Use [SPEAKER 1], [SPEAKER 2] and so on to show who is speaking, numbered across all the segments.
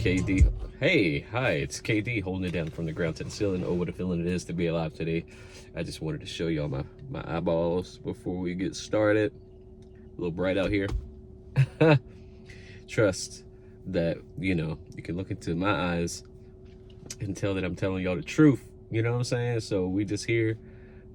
[SPEAKER 1] KD. Hey, hi, it's KD holding it down from the ground to the ceiling. Oh, what a feeling it is to be alive today. I just wanted to show y'all my eyeballs before we get started. A little bright out here. Trust that, you can look into my eyes and tell that I'm telling y'all the truth. You know what I'm saying? So we just here,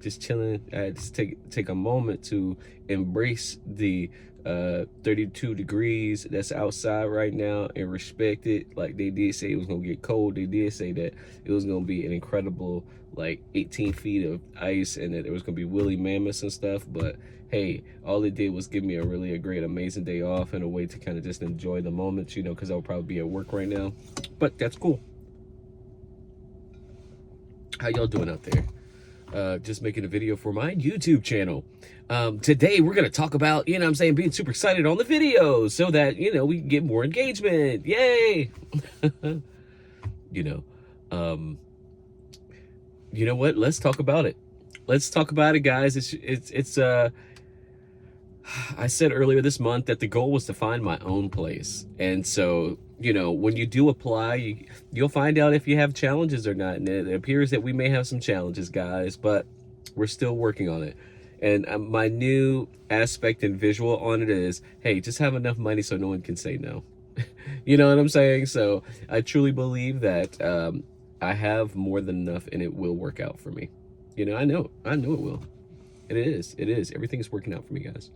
[SPEAKER 1] just chilling. I just take a moment to embrace the 32 degrees that's outside right now and respect it. Like, they did say it was gonna get cold. They did say that it was gonna be an incredible, like, 18 feet of ice and that there was gonna be woolly mammoths and stuff. But hey, all it did was give me a great, amazing day off and a way to kind of just enjoy the moments, because I'll probably be at work right now. But that's cool. How y'all doing out there? Just making a video for my YouTube channel. Today we're gonna talk about, being super excited on the videos so that, we can get more engagement. Yay! You know what? Let's talk about it. Let's talk about it, guys. I said earlier this month that the goal was to find my own place. And so, when you do apply, you'll find out if you have challenges or not. And it appears that we may have some challenges, guys, but we're still working on it. And my new aspect and visual on it is, hey, just have enough money so no one can say no. You know what I'm saying? So I truly believe that I have more than enough and it will work out for me. I know it will. It is. Everything is working out for me, guys.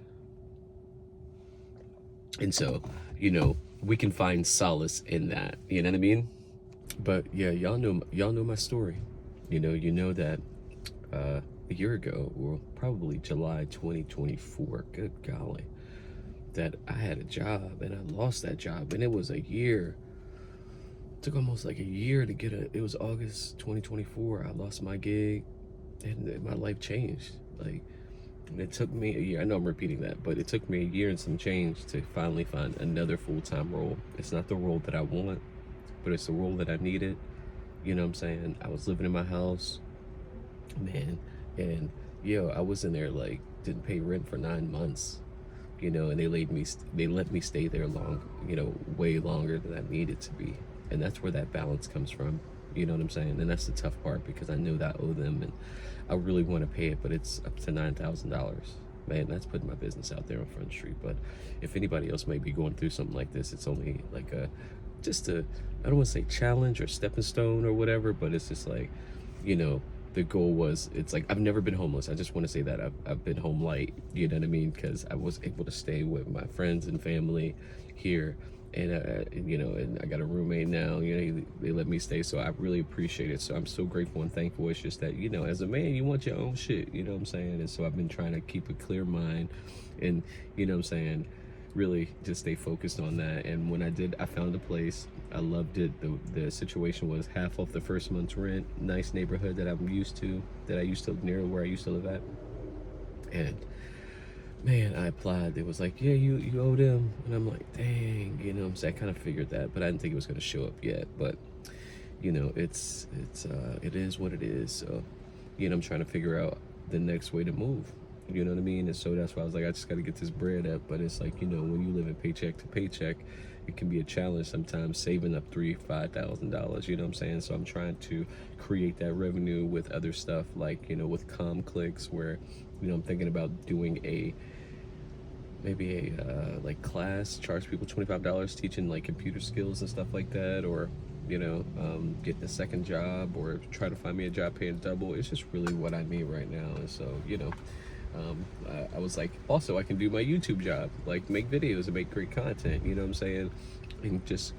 [SPEAKER 1] And so, we can find solace in that. You know what I mean? But yeah, y'all know my story. You know that a year ago, or probably July 2024, good golly, that I had a job and I lost that job, and it was a year. It took almost like a year to get it was August 2024. I lost my gig and my life changed. And it took me a year. I know I'm repeating that, but it took me a year and some change to finally find another full-time role. It's not the role that I want, but it's the role that I needed. You know what I'm saying? I was living in my house, man, and I was in there, didn't pay rent for 9 months, and they let me stay there long, way longer than I needed to be. And that's where that balance comes from. You know what I'm saying? And that's the tough part, because I know that I owe them and I really want to pay it, but it's up to $9,000. Man, that's putting my business out there on Front Street. But if anybody else may be going through something like this, it's only like I don't want to say challenge or stepping stone or whatever, but it's just like, the goal was, it's like, I've never been homeless. I just want to say that I've been home light, you know what I mean? Because I was able to stay with my friends and family here. And and I got a roommate now. They let me stay, so I really appreciate it. So I'm so grateful and thankful. It's just that, as a man, you want your own shit. You know what I'm saying? And so I've been trying to keep a clear mind, and really just stay focused on that. And when I did, I found a place. I loved it. The situation was half off the first month's rent. Nice neighborhood that I'm used to. That I used to near where I used to live at. And man, I applied. It was like, yeah, you owe them. And I'm like, dang, I kind of figured that, but I didn't think it was going to show up yet. But, it is what it is. So, I'm trying to figure out the next way to move. You know what I mean? And so that's why I was like, I just got to get this bread up. But it's like, when you live in paycheck to paycheck, it can be a challenge sometimes saving up $3,000-$5,000. You know what I'm saying? So I'm trying to create that revenue with other stuff, like, with ComClicks, where, I'm thinking about doing maybe a class, charge people $25 teaching like computer skills and stuff like that, or getting a second job, or try to find me a job paying double. It's just really what I need right now. And so I was like, also I can do my YouTube job, like make videos and make great content, you know what I'm saying, and just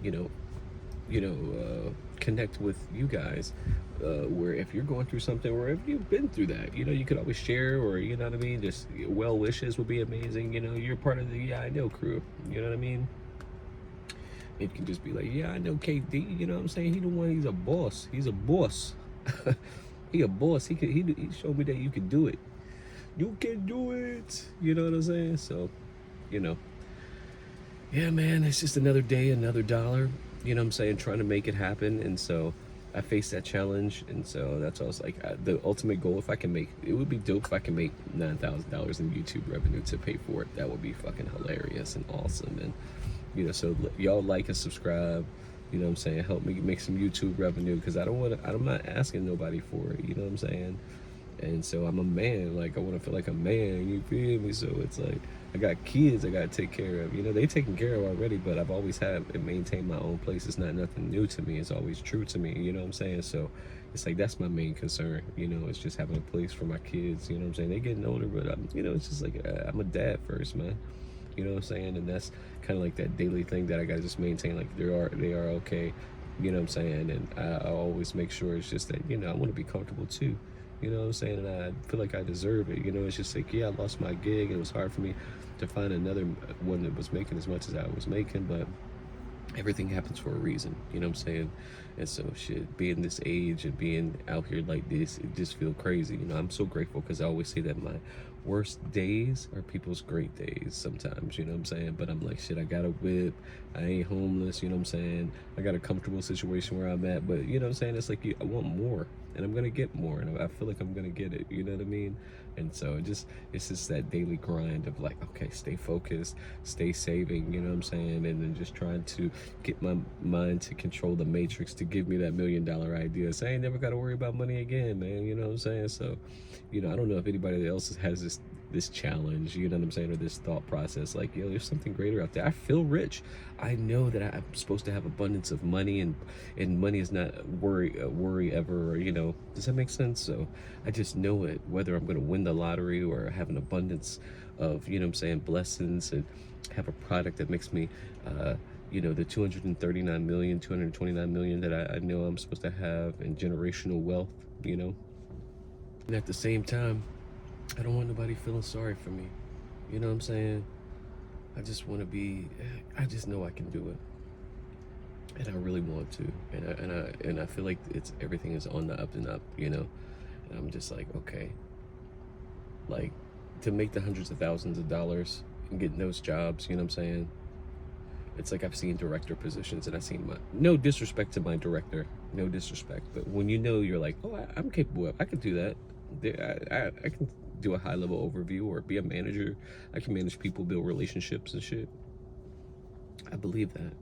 [SPEAKER 1] connect with you guys, where if you're going through something, or if you've been through that, you could always share, or you know what I mean, just well wishes would be amazing. You're part of the Yeah I Know crew, you know what I mean. It can just be like, yeah, I know KD, you know what I'm saying, he's a boss. He a boss. He showed me that you can do it. You can do it, you know what I'm saying. So yeah, man, it's just another day, another dollar, you know what I'm saying, trying to make it happen. And so I faced that challenge, and so that's why I was like, the ultimate goal, it would be dope if I can make $9,000 in YouTube revenue to pay for it. That would be fucking hilarious and awesome. And so y'all like and subscribe, You know what I'm saying? Help me make some YouTube revenue, because I don't want to. I'm not asking nobody for it. You know what I'm saying? And so I'm a man. Like, I want to feel like a man. You feel me? So it's like I got kids I got to take care of. You know, they taken care of already, but I've always had and maintained my own place. It's not nothing new to me. It's always true to me. You know what I'm saying? So it's like that's my main concern. You know, it's just having a place for my kids. You know what I'm saying? They getting older, but you know, it's just like I'm a dad first, man. You know what I'm saying? And that's kind of like that daily thing that I gotta just maintain. Like they are okay. You know what I'm saying? And I always make sure it's just that, you know, I want to be comfortable too. You know what I'm saying? And I feel like I deserve it. You know, it's just like, yeah, I lost my gig. And it was hard for me to find another one that was making as much as I was making, but everything happens for a reason. You know what I'm saying? And so shit, being this age and being out here like this, it just feel crazy. You know, I'm so grateful, because I always say that my worst days are people's great days sometimes. You know what I'm saying? But I'm like, shit, I got a whip, I ain't homeless. You know what I'm saying? I got a comfortable situation where I'm at. But you know what I'm saying? It's like, I want more, and I'm gonna get more, and I feel like I'm gonna get it. You know what I mean? And so it's just that daily grind of like, okay, stay focused, stay saving, you know what I'm saying? And then just trying to get my mind to control the matrix to give me that $1 million idea. So I ain't never got to worry about money again, man. You know what I'm saying? So, you know, I don't know if anybody else has this challenge, you know what I'm saying, or this thought process, like, yo, there's something greater out there. I feel rich. I know that I'm supposed to have abundance of money, and money is not worry ever, or, you know, does that make sense? So I just know it, whether I'm going to win the lottery or have an abundance of, you know what I'm saying, blessings, and have a product that makes me you know, the 239 million, 229 million that I know I'm supposed to have, and generational wealth, you know. And at the same time, I don't want nobody feeling sorry for me. You know what I'm saying? I just want to be, I just know I can do it. And I really want to. And I feel like everything is on the up and up, you know? And I'm just like, okay, like, to make the hundreds of thousands of dollars and getting those jobs, you know what I'm saying? It's like I've seen director positions, and I've seen no disrespect to my director, no disrespect, but when you know, you're like, oh, I'm capable of, I can do that. I can do a high level overview or be a manager. I can manage people, build relationships and shit. I believe that.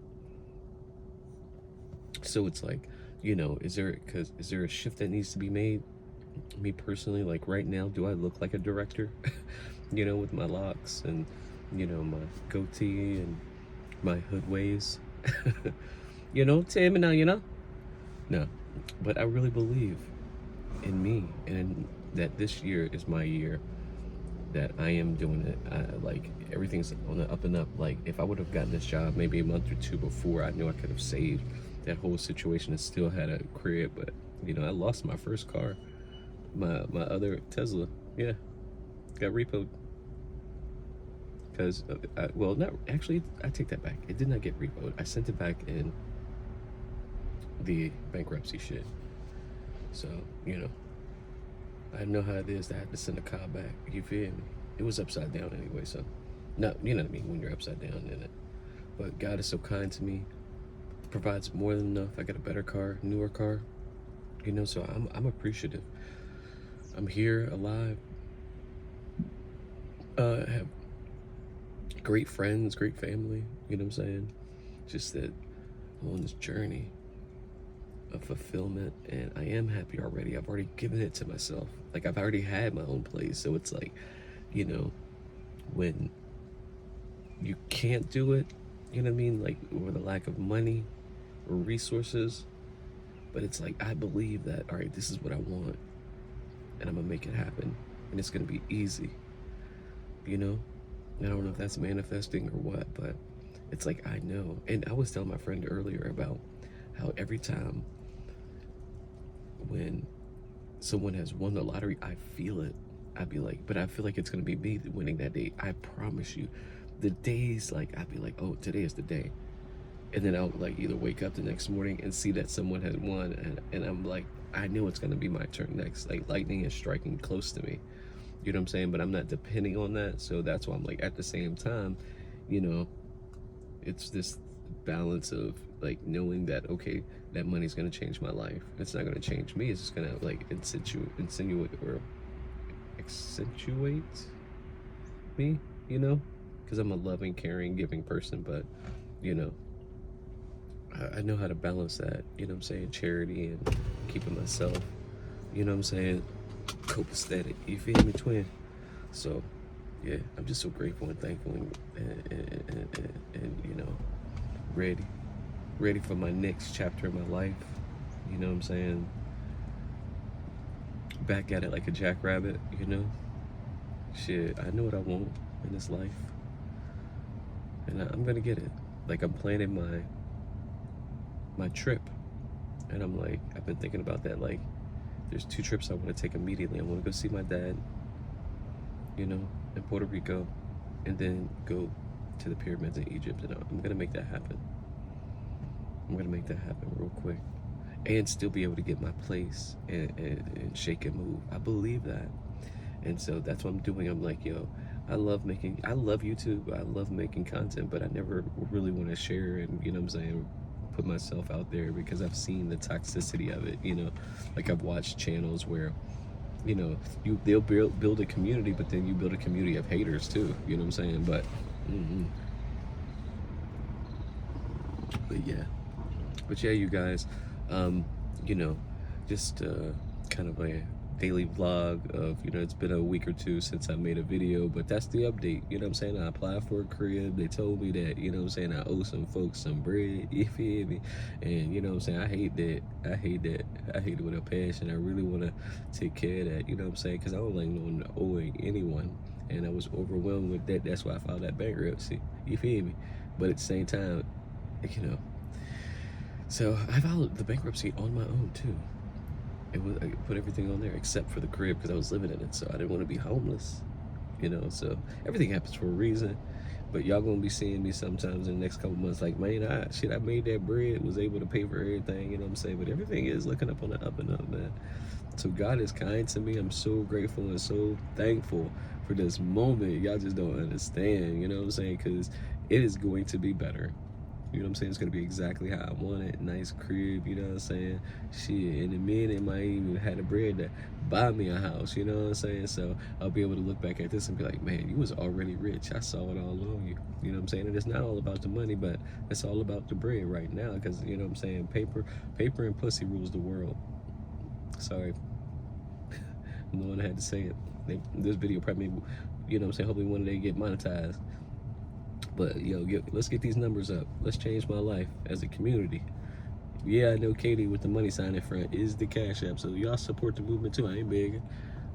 [SPEAKER 1] So it's like, you know, is there a shift that needs to be made? Me personally, like right now, do I look like a director? You know, with my locks and, you know, my goatee and my hood ways. You know, Tim, and now, you know? No. But I really believe in me, and that this year is my year, that I am doing it. Like, everything's on the up and up. Like, if I would have gotten this job maybe a month or two before, I knew I could have saved that whole situation and still had a crib. But, you know, I lost my first car. My other Tesla, yeah, got repoed. Because, well, not actually, I take that back. It did not get repoed. I sent it back in the bankruptcy shit. So, you know, I know how it is to have to send a car back. You feel me? It was upside down anyway, so, no, you know what I mean, when you're upside down in it. But God is so kind to me, provides more than enough. I got a better car, newer car, you know, so I'm appreciative. I'm here, alive. I have great friends, great family, you know what I'm saying? Just that I'm on this journey of fulfillment, and I am happy already. I've already given it to myself. Like, I've already had my own place. So it's like, you know, when you can't do it, you know what I mean? Like, or the lack of money or resources, but it's like, I believe that, all right, this is what I want, and I'm gonna make it happen, and it's gonna be easy, you know? I don't know if that's manifesting or what, but it's like, I know. And I was telling my friend earlier about how every time when someone has won the lottery, I feel it. I'd be like, but I feel like it's gonna be me winning that day. I promise you. The days, like, I'd be like, oh, today is the day. And then I'll like either wake up the next morning and see that someone had won, and I'm like, I know it's gonna be my turn next. Like, lightning is striking close to me. You know what I'm saying? But I'm not depending on that. So that's why I'm like, at the same time, you know, it's this balance of like knowing that, okay, that money's gonna change my life. It's not gonna change me. It's just gonna like insinuate or accentuate me, you know, because I'm a loving, caring, giving person. But, you know, I know how to balance that, you know what I'm saying, charity and keeping myself, you know what I'm saying, copacetic, you feel me, twin? So yeah, I'm just so grateful and thankful and you know, ready for my next chapter in my life, you know what I'm saying, back at it like a jackrabbit, you know. Shit, I know what I want in this life, and I'm gonna get it. Like, I'm planning my trip, and I'm like, I've been thinking about that. Like, there's 2 trips I want to take immediately. I want to go see my dad, you know, in Puerto Rico, and then go to the pyramids in Egypt, and I'm gonna make that happen. I'm gonna make that happen real quick, and still be able to get my place and shake and move. I believe that. And so that's what I'm doing. I'm like, yo, I love YouTube. I love making content, but I never really want to share and, you know what I'm saying, put myself out there because I've seen the toxicity of it, you know. Like, I've watched channels where, you know, they'll build a community, but then you build a community of haters too, you know what I'm saying? But yeah, you guys, you know, just kind of a daily vlog of, you know, it's been a week or 2 since I made a video, but that's the update, you know what I'm saying? I applied for a crib. They told me that, you know what I'm saying, I owe some folks some bread, you feel me? And you know what I'm saying, I hate it with a passion. I really want to take care of that, you know what I'm saying, because I don't like owing anyone, and I was overwhelmed with that. That's why I filed that bankruptcy, you feel me? But at the same time, you know, so I filed the bankruptcy on my own too. I put everything on there except for the crib because I was living in it, so I didn't want to be homeless, you know. So everything happens for a reason. But y'all gonna be seeing me sometimes in the next couple months, like, man, I made that bread, was able to pay for everything, you know what I'm saying? But everything is looking up on the up and up, man. So God is kind to me. I'm so grateful and so thankful for this moment. Y'all just don't understand, you know what I'm saying? Because it is going to be better. You know what I'm saying? It's gonna be exactly how I want it. Nice crib, you know what I'm saying? Shit, in a minute, might even have the bread to buy me a house, you know what I'm saying? So I'll be able to look back at this and be like, man, you was already rich. I saw it all along you. You know what I'm saying? And it's not all about the money, but it's all about the bread right now. Because, you know what I'm saying? Paper and pussy rules the world. Sorry. I'm the one that had to say it. This video probably, you know what I'm saying? Hopefully one day get monetized. But yo, let's get these numbers up. Let's change my life as a community. Yeah, I know Katie with the money sign in front is the Cash App, so y'all support the movement too. I ain't begging,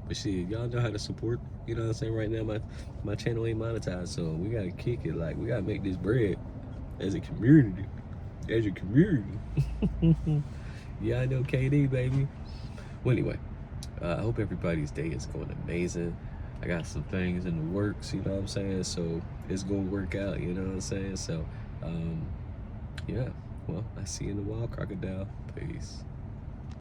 [SPEAKER 1] but shit, y'all know how to support. You know what I'm saying? Right now, my channel ain't monetized, so we gotta kick it. Like, we gotta make this bread as a community. As a community. Yeah, I know KD, baby. Well, anyway, I hope everybody's day is going amazing. I got some things in the works, you know what I'm saying? So it's gonna work out, you know what I'm saying? So, yeah. Well, I see you in the wild, crocodile. Peace.